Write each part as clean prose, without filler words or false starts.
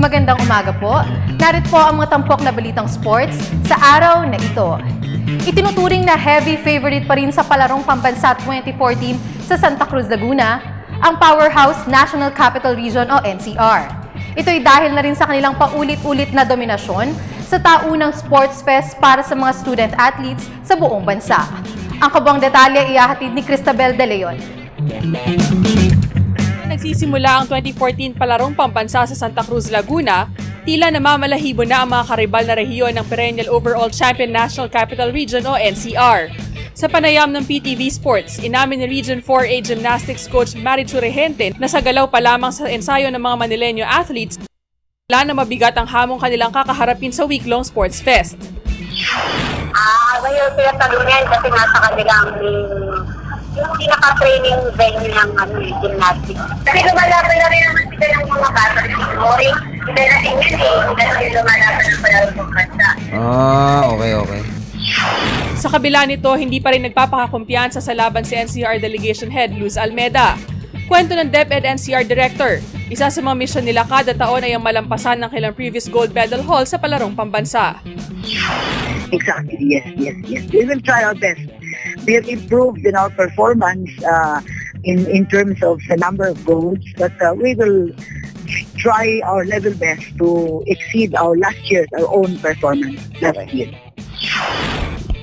Magandang umaga po. Narito po ang mga tampok na balitang sports sa araw na ito. Itinuturing na heavy favorite pa rin sa Palarong Pambansa 2014 sa Santa Cruz, Laguna, ang Powerhouse National Capital Region o NCR. Ito'y dahil na rin sa kanilang paulit-ulit na dominasyon sa taunang sports fest para sa mga student athletes sa buong bansa. Ang kabuang detalye ihahatid ni Cristabel De Leon. Nagsisimula ang 2014 Palarong Pambansa sa Santa Cruz, Laguna, tila namamalahibo na ang mga karibal na rehiyon ng perennial overall champion National Capital Region o NCR. Sa panayam ng PTV Sports, inamin ni Region 4A Gymnastics coach Marichu Regente na sa galaw pa lamang sa ensayo ng mga Manileño athletes, wala na mabigat ang hamong kanilang kakaharapin sa week-long sports fest. Ngayon sila talunan kasi nasa kanilang yung pinaka-training venue ng gymnastics. Kasi lumalaban na rin naman sila ng mga bata. Moring, hindi natin yun hindi natin lumalaban ng Palarong Pambansa. Okay. Sa kabila nito, hindi pa rin nagpapakakumpiyansa sa laban si NCR Delegation Head Luz Almeda. Kwento ng DepEd NCR Director, isa sa mga misyon nila kada taon ay ang malampasan ng kailang previous gold medal haul sa Palarong Pambansa. Exactly, yes. We will try our best. We have improved in our performance in terms of the number of goals, but we will try our level best to exceed our own performance last year.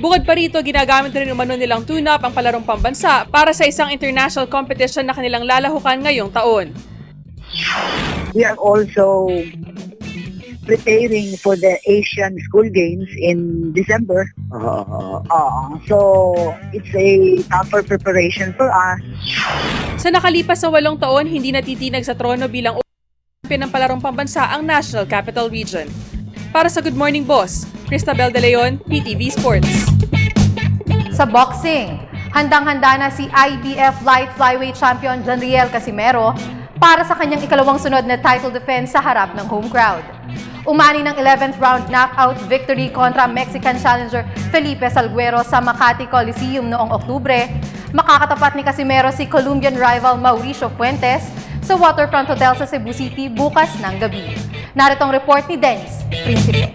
Bukod pa rito, ginagamit rin umano nilang tune-up ang Palarong Pambansa para sa isang international competition na kanilang lalahukan ngayong taon. We are also preparing for the Asian School Games in December. So it's a tougher preparation for us. Sa nakalipas na 8 taon, hindi natitinag sa trono bilang champion ng Palarong Pambansa ang National Capital Region. Para sa Good Morning Boss, Cristabel De Leon, PTV Sports. Sa boxing, handang-handa na si IBF Light Flyweight Champion Janriel Casimero para sa kanyang ikalawang sunod na title defense sa harap ng home crowd. Umani ng 11th round knockout victory kontra Mexican challenger Felipe Salguero sa Makati Coliseum noong Oktubre, makakatapat ni Casimero si Colombian rival Mauricio Fuentes sa Waterfront Hotel sa Cebu City bukas ng gabi. Narito ang report ni Dennis Principe.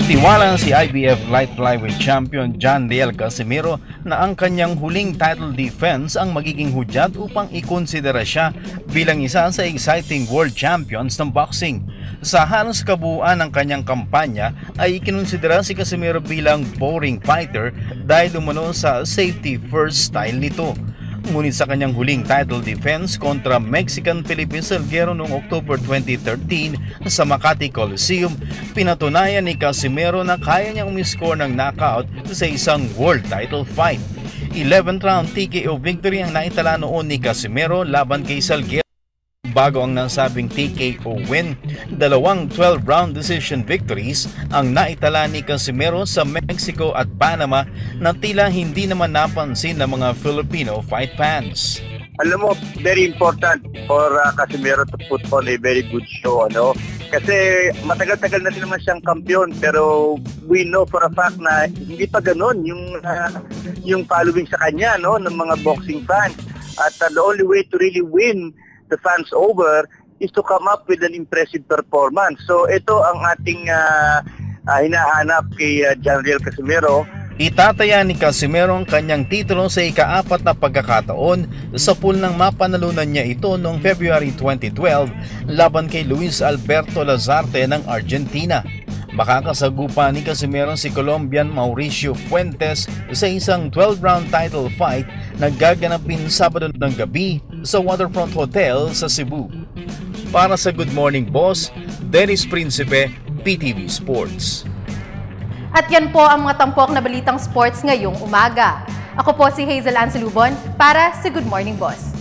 Tiwala si IBF Light Flyweight Champion Janriel Casimero na ang kanyang huling title defense ang magiging hudyat upang ikonsidera siya bilang isa sa exciting world champions ng boxing. Sa halos kabuuan ng kanyang kampanya ay ikinonsidera si Casimero bilang boring fighter dahil umano sa safety first style nito. Ngunit sa kanyang huling title defense kontra Mexican Felipe Salguero noong October 2013 sa Makati Coliseum, pinatunayan ni Casimero na kaya niyang umiscore ng knockout sa isang world title fight. 11th round TKO victory ang naitala noon ni Casimero laban kay Salguero. Bago ang nasabing TKO win, 2 12-round decision victories ang naitala ni Casimero sa Mexico at Panama na tila hindi naman napansin ng mga Filipino fight fans. Alam mo, very important for Casimero to put on a very good show, Kasi matagal-tagal na din naman siyang kampiyon, pero we know for a fact na hindi pa ganun yung following sa kanya, ng mga boxing fans. At the only way to really win the fans over is to come up with an impressive performance. So ito ang ating hinahanap kay Janriel Casimero. Itataya ni Casimero ang kanyang titulo sa ika-4 na pagkakataon sa pool ng mapanalunan niya ito noong February 2012 laban kay Luis Alberto Lazarte ng Argentina. Makakasagupa ni Casimero si Colombian Mauricio Fuentes sa isang 12-round title fight na gaganapin Sabado ng gabi sa Waterfront Hotel sa Cebu. Para sa Good Morning Boss, Dennis Principe, PTV Sports. At yan po ang mga tampok na balitang sports ngayong umaga. Ako po si Hazel Anselubon para sa Good Morning Boss.